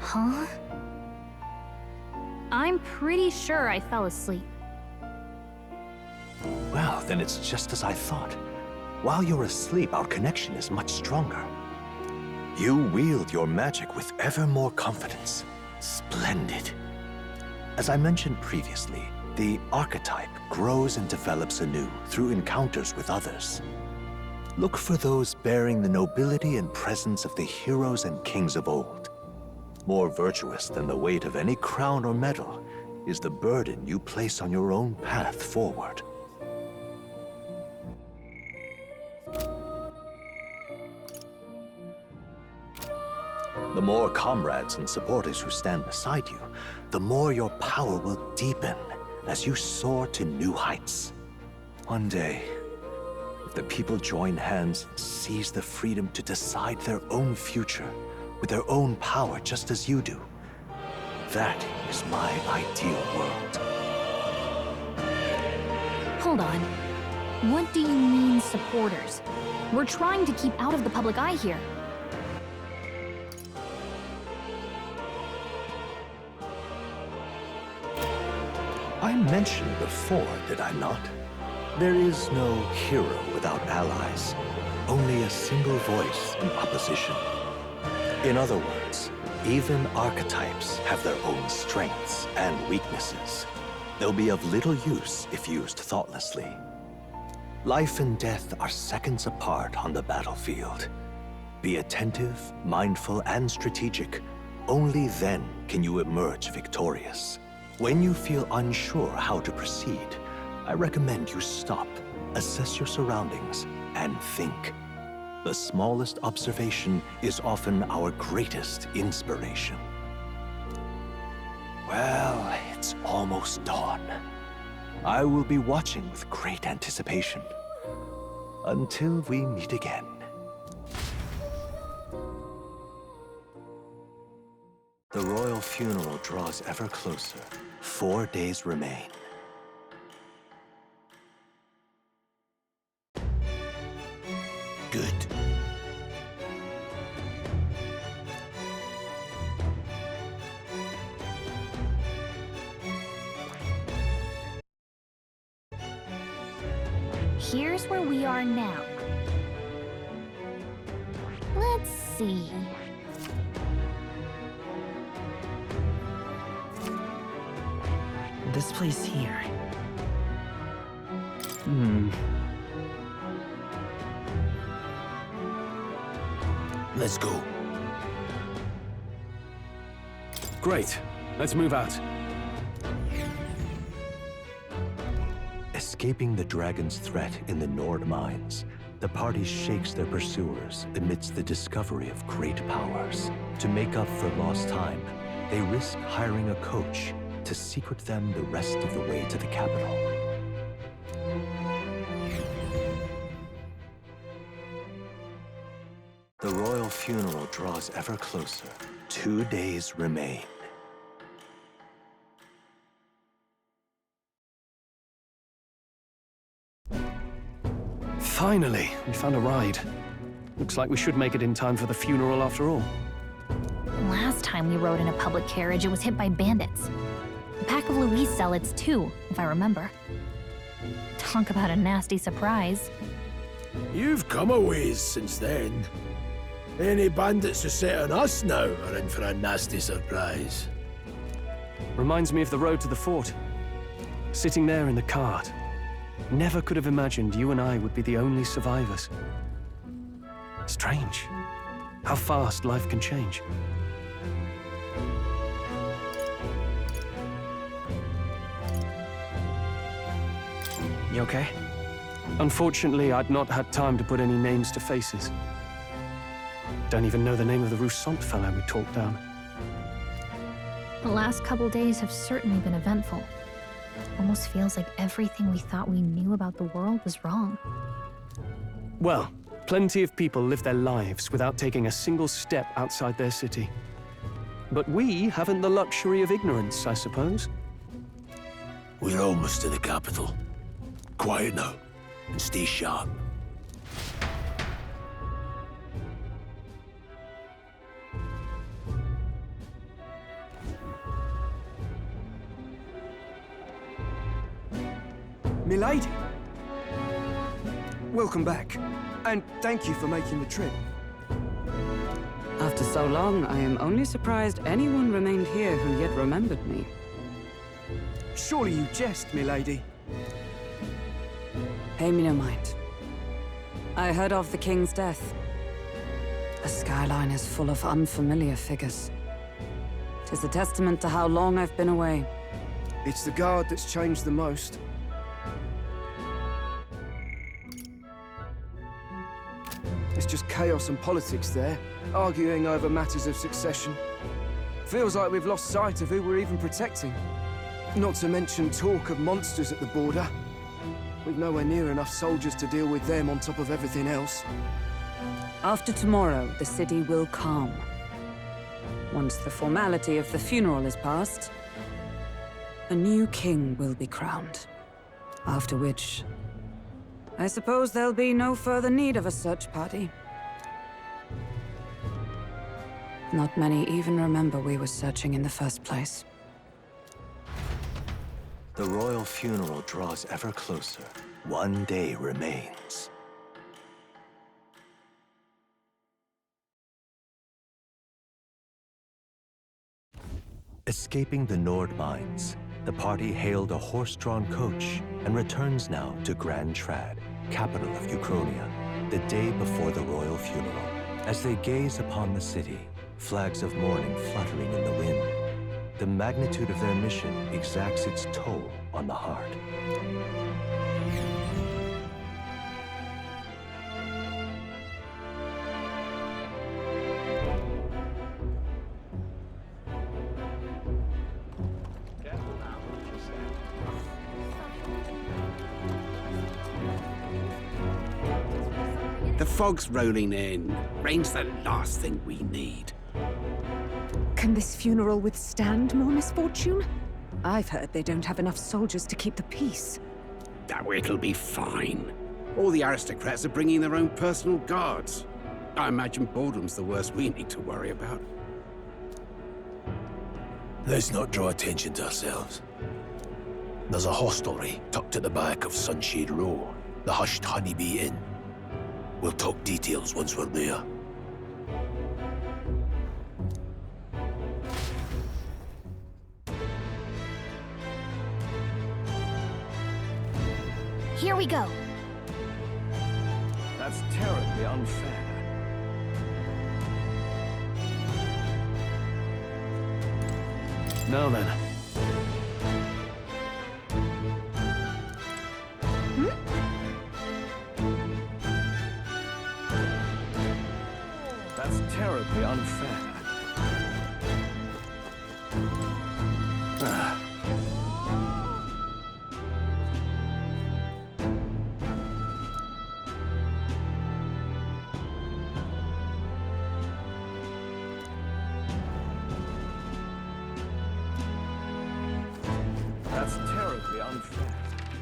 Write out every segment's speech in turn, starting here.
Huh? I'm pretty sure I fell asleep. Well, then it's just as I thought. While you're asleep, our connection is much stronger. You wield your magic with ever more confidence. Splendid. As I mentioned previously, the archetype grows and develops anew through encounters with others. Look for those bearing the nobility and presence of the heroes and kings of old. More virtuous than the weight of any crown or medal is the burden you place on your own path forward. The more comrades and supporters who stand beside you, the more your power will deepen as you soar to new heights. One day, if the people join hands and seize the freedom to decide their own future with their own power just as you do, that is my ideal world. Hold on. What do you mean, supporters? We're trying to keep out of the public eye here. I mentioned before, did I not? There is no hero without allies, only a single voice in opposition. In other words, even archetypes have their own strengths and weaknesses. They'll be of little use if used thoughtlessly. Life and death are seconds apart on the battlefield. Be attentive, mindful, and strategic. Only then can you emerge victorious. When you feel unsure how to proceed, I recommend you stop, assess your surroundings, and think. The smallest observation is often our greatest inspiration. Well, it's almost dawn. I will be watching with great anticipation. Until we meet again. The royal funeral draws ever closer. 4 days remain. Good. Here's where we are now. Let's see. This place here. Let's go. Great. Let's move out. Escaping the dragon's threat in the Nord mines, the party shakes their pursuers amidst the discovery of great powers. To make up for lost time, they risk hiring a coach to secret them the rest of the way to the capital. The royal funeral draws ever closer. 2 days remain. Finally, we found a ride. Looks like we should make it in time for the funeral after all. Last time we rode in a public carriage, it was hit by bandits. A pack of Louise zealots, too, if I remember. Talk about a nasty surprise. You've come a ways since then. Any bandits who set on us now are in for a nasty surprise. Reminds me of the road to the fort. Sitting there in the cart. Never could have imagined you and I would be the only survivors. Strange. How fast life can change. You okay? Unfortunately, I'd not had time to put any names to faces. Don't even know the name of the Roussant fellow we talked down. The last couple days have certainly been eventful. Almost feels like everything we thought we knew about the world was wrong. Well, plenty of people live their lives without taking a single step outside their city. But we haven't the luxury of ignorance, I suppose. We're almost to the capital. Quiet now, and stay sharp. Milady! Welcome back, and thank you for making the trip. After so long, I am only surprised anyone remained here who yet remembered me. Surely you jest, milady. Pay me no mind. I heard of the king's death. The skyline is full of unfamiliar figures. 'Tis a testament to how long I've been away. It's the guard that's changed the most. It's just chaos and politics there, arguing over matters of succession. Feels like we've lost sight of who we're even protecting. Not to mention talk of monsters at the border. We've nowhere near enough soldiers to deal with them on top of everything else. After tomorrow, the city will calm. Once the formality of the funeral is past, a new king will be crowned. After which, I suppose there'll be no further need of a search party. Not many even remember we were searching in the first place. The royal funeral draws ever closer. One day remains. Escaping the Nord mines, the party hailed a horse-drawn coach and returns now to Grand Trad, capital of Uchronia, the day before the royal funeral. As they gaze upon the city, flags of mourning fluttering in the wind, the magnitude of their mission exacts its toll on the heart. The fog's rolling in. Rain's the last thing we need. Can this funeral withstand more misfortune? I've heard they don't have enough soldiers to keep the peace. Oh, it'll be fine. All the aristocrats are bringing their own personal guards. I imagine boredom's the worst we need to worry about. Let's not draw attention to ourselves. There's a hostelry tucked at the back of Sunshade Row, the hushed Honeybee Inn. We'll talk details once we're there. Here we go. That's terribly unfair. Now then. That's terribly unfair. That's terribly unfair.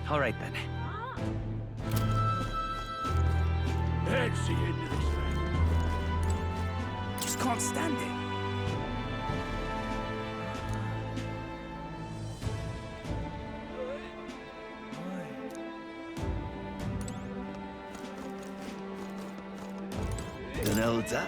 All right, then. Let's see into this thing. Just can't stand it. Donalda?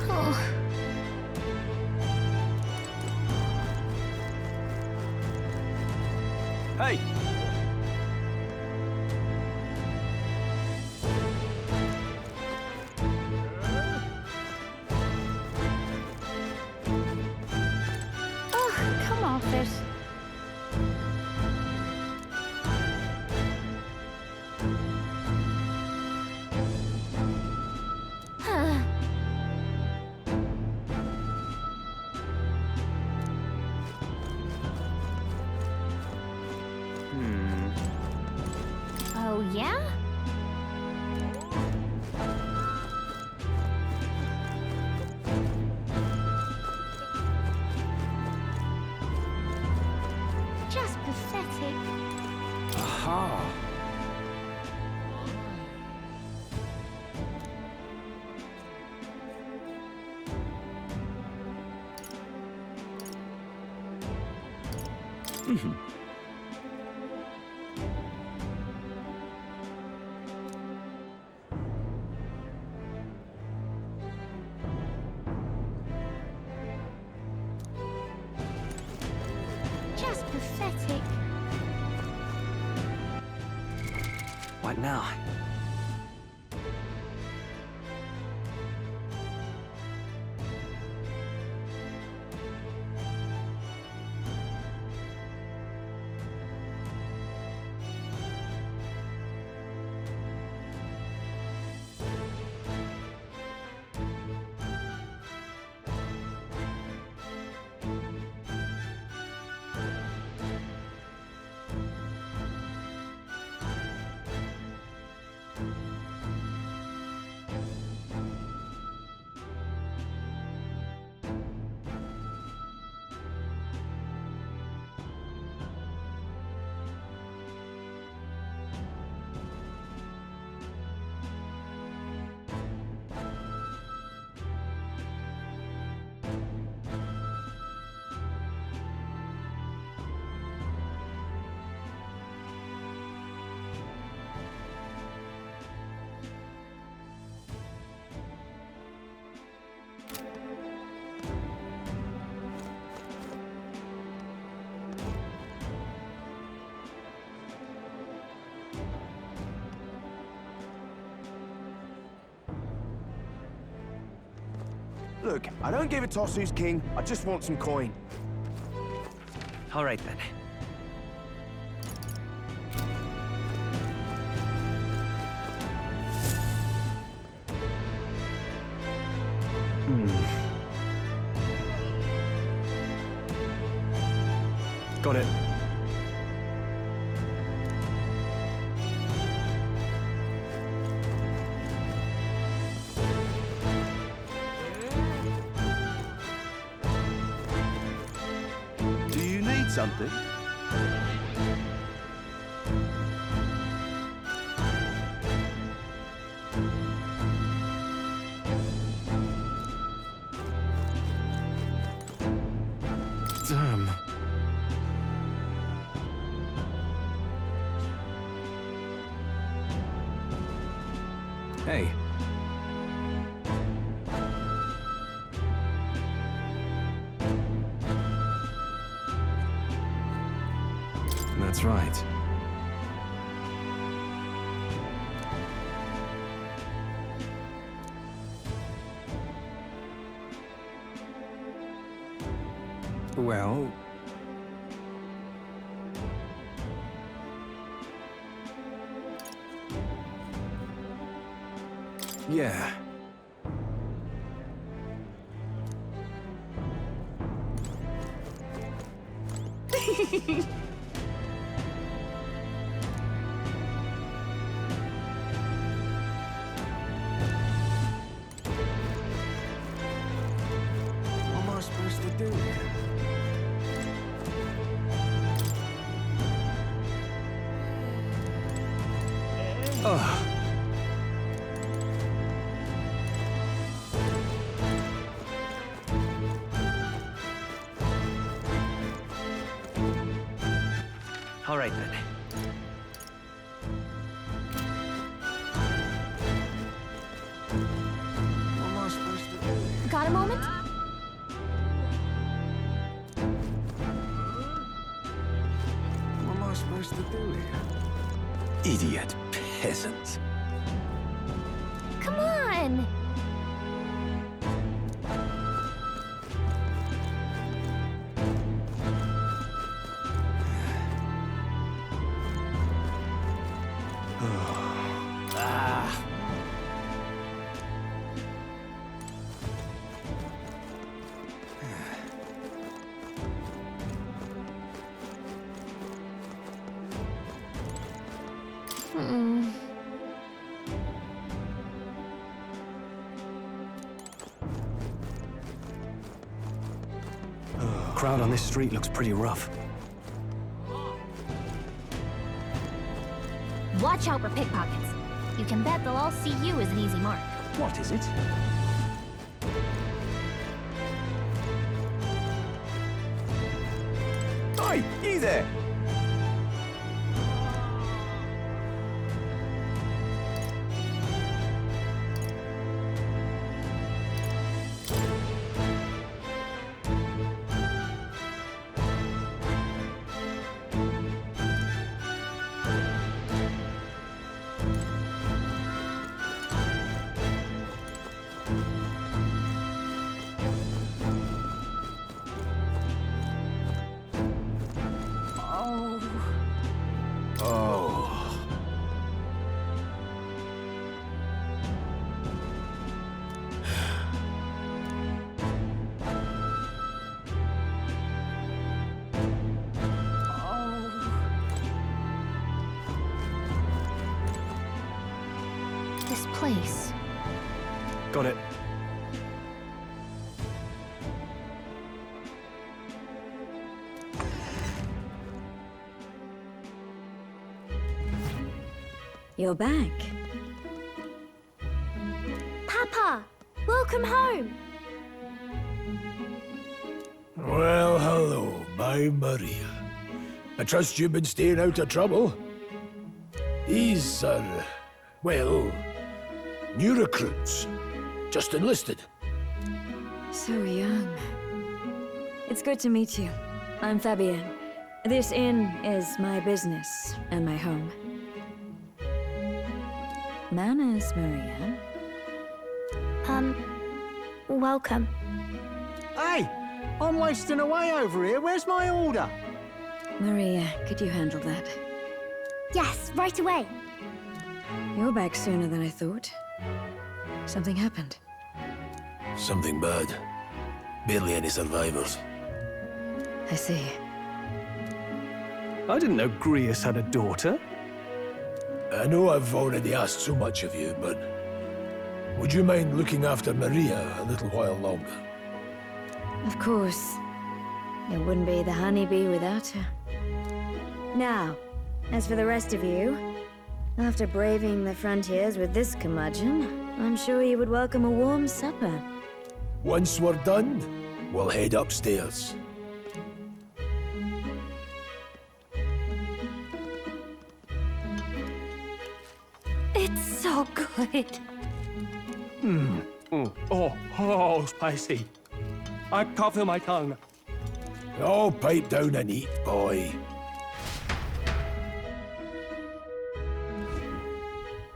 Oh, Hey! oh, come off it. Huh. Oh, yeah? Just pathetic. What now? Look, I don't give a toss who's king. I just want some coin. All right then. Got it. Do you need something? Damn. Hey. That's right. Well... Yeah. What am I supposed to do here? All right then. What am I supposed to do here? Got a moment? What am I supposed to do here? Idiot peasant. Come on! Crowd on this street looks pretty rough. Watch out for pickpockets. You can bet they'll all see you as an easy mark. What is it? Oi, you there! This place. Got it. You're back. Papa, welcome home. Well, hello, my Maria. I trust you've been staying out of trouble. These are, well, new recruits. Just enlisted. So young. It's good to meet you. I'm Fabienne. This inn is my business and my home. Manners, Maria. Welcome. Hey! I'm wasting away over here. Where's my order? Maria, could you handle that? Yes, right away. You're back sooner than I thought. Something happened. Something bad. Barely any survivors. I see. I didn't know Grius had a daughter. I know I've already asked so much of you, but would you mind looking after Maria a little while longer? Of course. It wouldn't be the Honeybee without her. Now, as for the rest of you, after braving the frontiers with this curmudgeon, I'm sure you would welcome a warm supper. Once we're done, we'll head upstairs. It's so good. Oh, spicy. I can't feel my tongue. Oh, pipe down and eat, boy.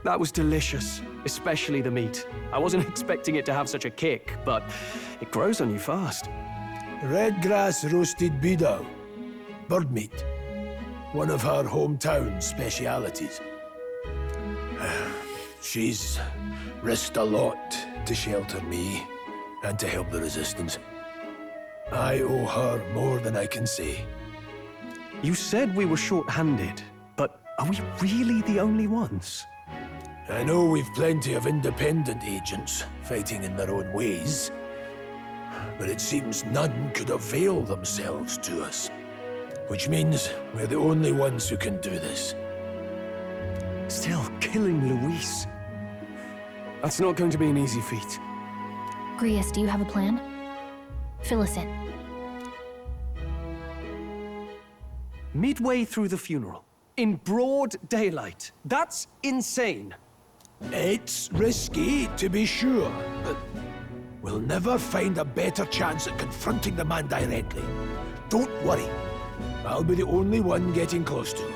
That was delicious, especially the meat. I wasn't expecting it to have such a kick, but it grows on you fast. Red grass roasted beedau. Bird meat. One of her hometown specialities. She's risked a lot to shelter me and to help the resistance. I owe her more than I can say. You said we were short-handed, but are we really the only ones? I know we've plenty of independent agents fighting in their own ways, but it seems none could avail themselves to us. Which means we're the only ones who can do this. Still, killing Luis. That's not going to be an easy feat. Grius, do you have a plan? Fill us in. Midway through the funeral, in broad daylight. That's insane. It's risky, to be sure, but we'll never find a better chance at confronting the man directly. Don't worry. I'll be the only one getting close to him.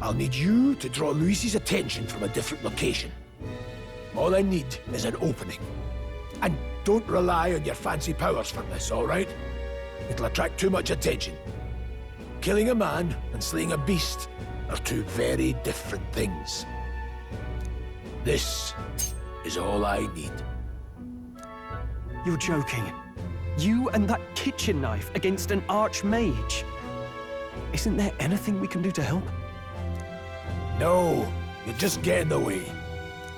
I'll need you to draw Luis's attention from a different location. All I need is an opening. And don't rely on your fancy powers for this, all right? It'll attract too much attention. Killing a man and slaying a beast are two very different things. This is all I need. You're joking. You and that kitchen knife against an archmage. Isn't there anything we can do to help? No, you're just getting in the way.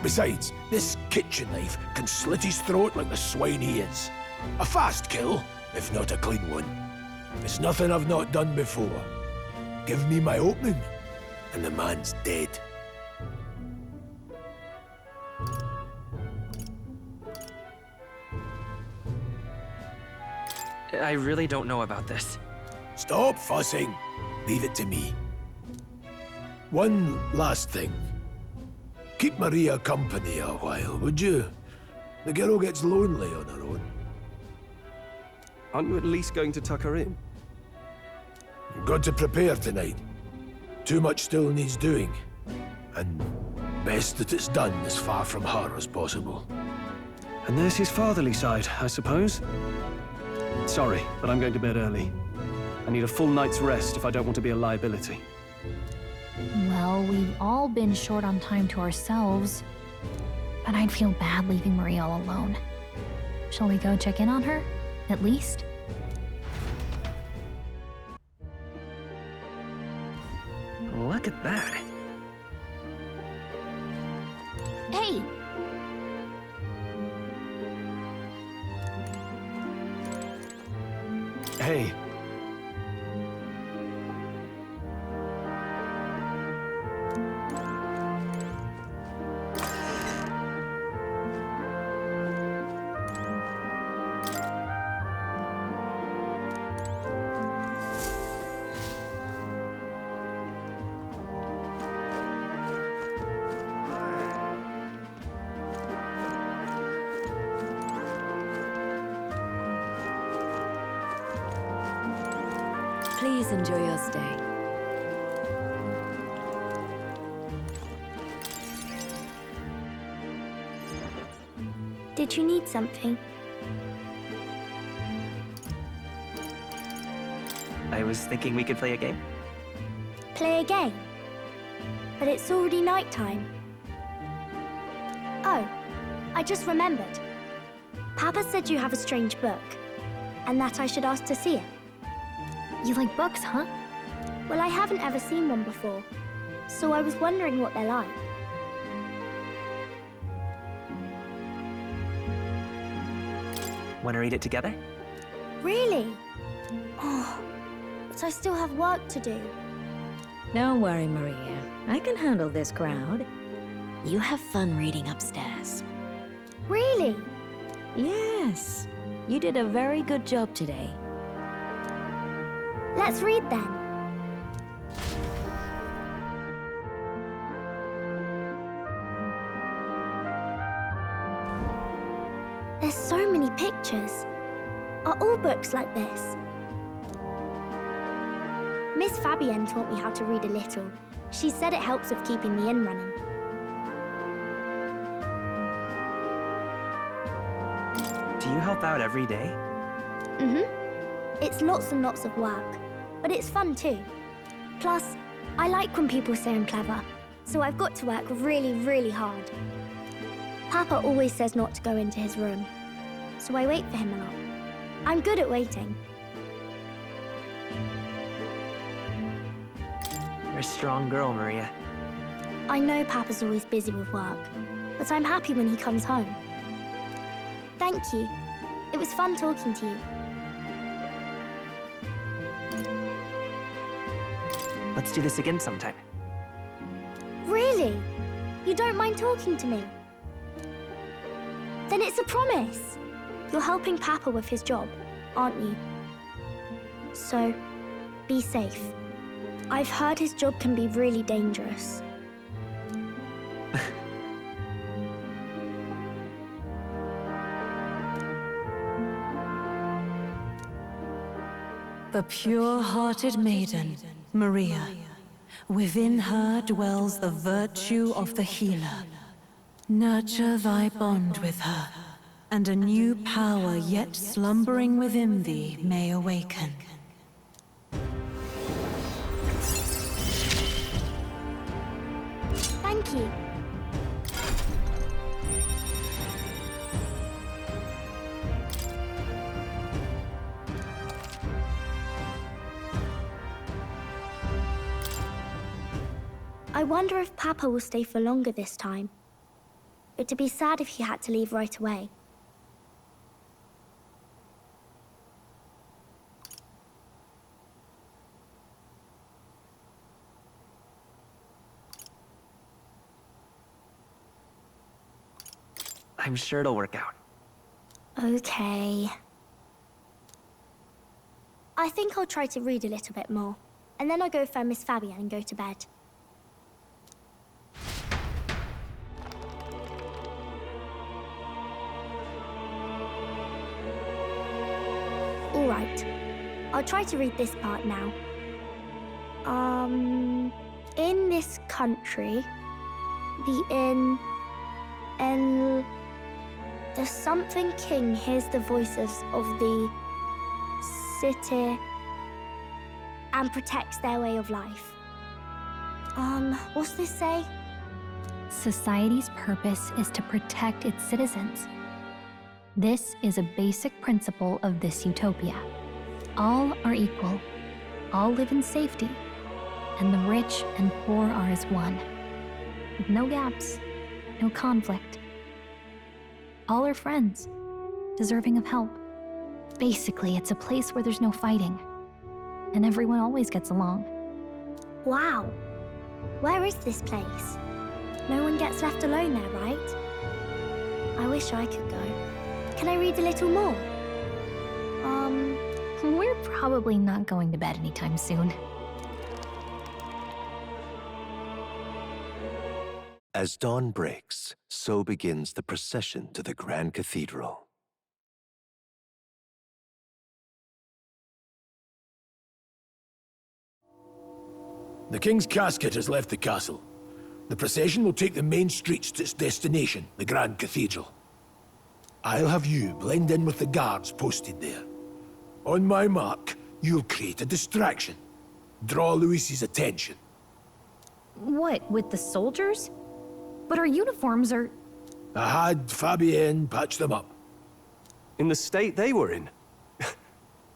Besides, this kitchen knife can slit his throat like the swine he is. A fast kill, if not a clean one. It's nothing I've not done before. Give me my opening, and the man's dead. I really don't know about this. Stop fussing. Leave it to me. One last thing. Keep Maria company a while, would you? The girl gets lonely on her own. Aren't you at least going to tuck her in? You've got to prepare tonight. Too much still needs doing. And best that it's done as far from her as possible. And there's his fatherly side, I suppose. Sorry, but I'm going to bed early. I need a full night's rest if I don't want to be a liability. Well, we've all been short on time to ourselves. But I'd feel bad leaving Maria all alone. Shall we go check in on her, at least? Look at that. Hey! Hey. Please enjoy your stay. Did you need something? I was thinking we could play a game. Play a game? But it's already nighttime. Oh, I just remembered. Papa said you have a strange book, and that I should ask to see it. You like books, huh? Well, I haven't ever seen one before, so I was wondering what they're like. Want to read it together? Really? Oh, but I still have work to do. Don't worry, Maria. I can handle this crowd. You have fun reading upstairs. Really? Yes. You did a very good job today. Let's read then. There's so many pictures. Are all books like this? Miss Fabienne taught me how to read a little. She said it helps with keeping the inn running. Do you help out every day? It's lots and lots of work, but it's fun too. Plus, I like when people say I'm clever, so I've got to work really, really hard. Papa always says not to go into his room, so I wait for him a lot. I'm good at waiting. You're a strong girl, Maria. I know Papa's always busy with work, but I'm happy when he comes home. Thank you. It was fun talking to you. Let's do this again sometime. Really? You don't mind talking to me? Then it's a promise. You're helping Papa with his job, aren't you? So, be safe. I've heard his job can be really dangerous. The pure-hearted maiden, Maria. Within her dwells the virtue of the healer. Nurture thy bond with her, and a new power yet slumbering within thee may awaken. Thank you. I wonder if Papa will stay for longer this time. It'd be sad if he had to leave right away. I'm sure it'll work out. Okay. I think I'll try to read a little bit more. And then I'll go find Miss Fabienne and go to bed. All right. I'll try to read this part now. In this country, the something king hears the voices of the city and protects their way of life. What's this say? Society's purpose is to protect its citizens. This is a basic principle of this utopia. All are equal, all live in safety, and the rich and poor are as one, with no gaps, no conflict. All are friends, deserving of help. Basically, it's a place where there's no fighting, and everyone always gets along. Wow. Where is this place? No one gets left alone there, right? I wish I could go. Can I read a little more? We're probably not going to bed anytime soon. As dawn breaks, so begins the procession to the Grand Cathedral. The King's casket has left the castle. The procession will take the main streets to its destination, the Grand Cathedral. I'll have you blend in with the guards posted there. On my mark, you'll create a distraction. Draw Luis's attention. What, with the soldiers? But our uniforms are... I had Fabienne patch them up. In the state they were in?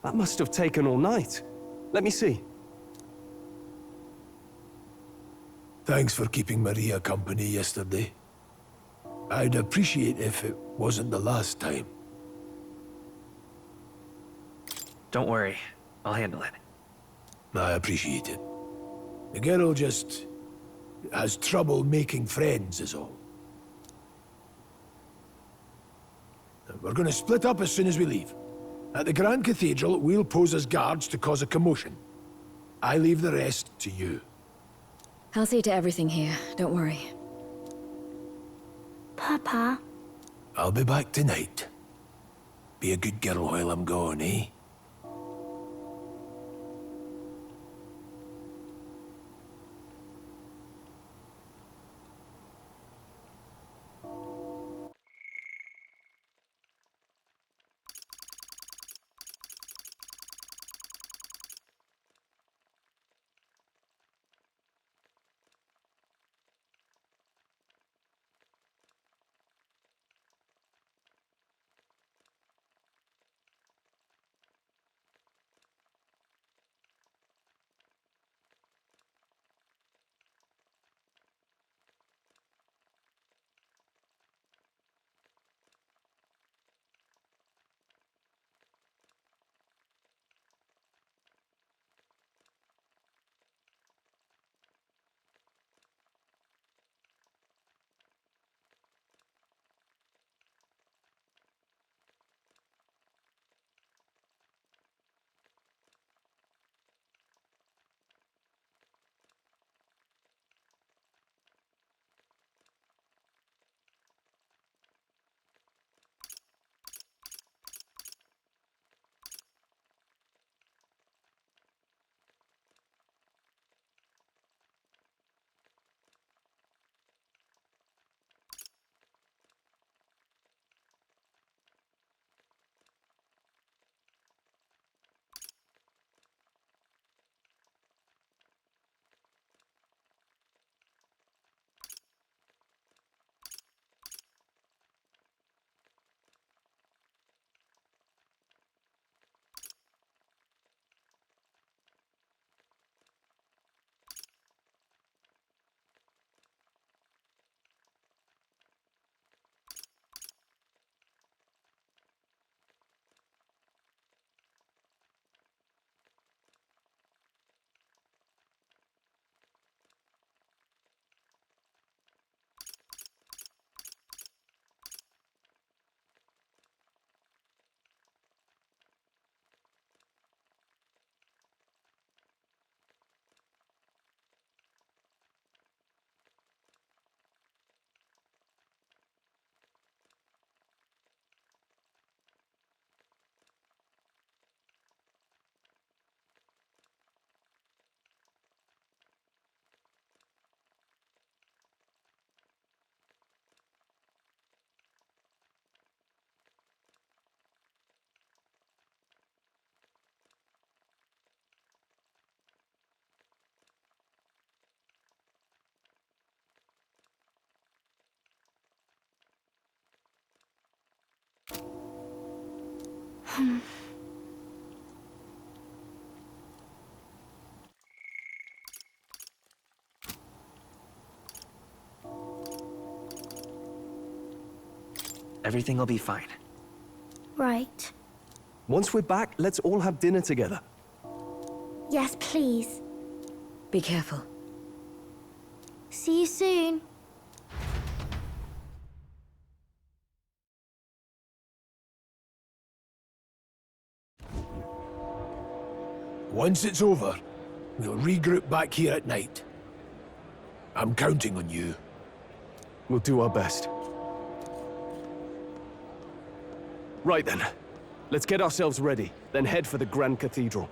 That must have taken all night. Let me see. Thanks for keeping Maria company yesterday. I'd appreciate if it wasn't the last time. Don't worry, I'll handle it. I appreciate it. The girl just has trouble making friends is all. We're gonna split up as soon as we leave. At the Grand Cathedral, we'll pose as guards to cause a commotion. I leave the rest to you. I'll see to everything here, don't worry. Papa? I'll be back tonight. Be a good girl while I'm gone, eh? Everything will be fine. Right. Once we're back, let's all have dinner together. Yes, please. Be careful. See you soon. Once it's over, we'll regroup back here at night. I'm counting on you. We'll do our best. Right then. Let's get ourselves ready, then head for the Grand Cathedral.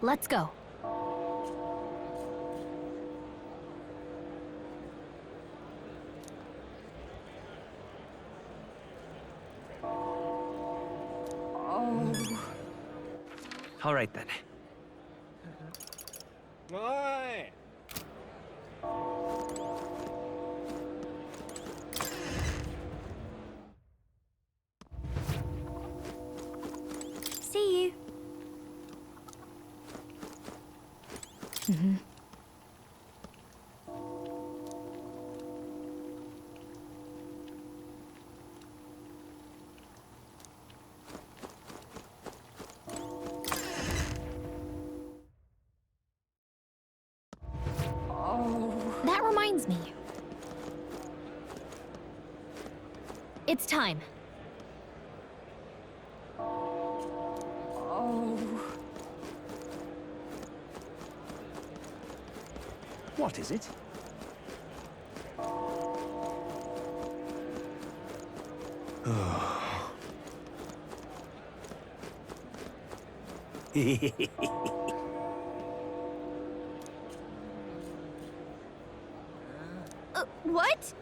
Let's go. All right then. See you. That reminds me. It's time. What is it? What?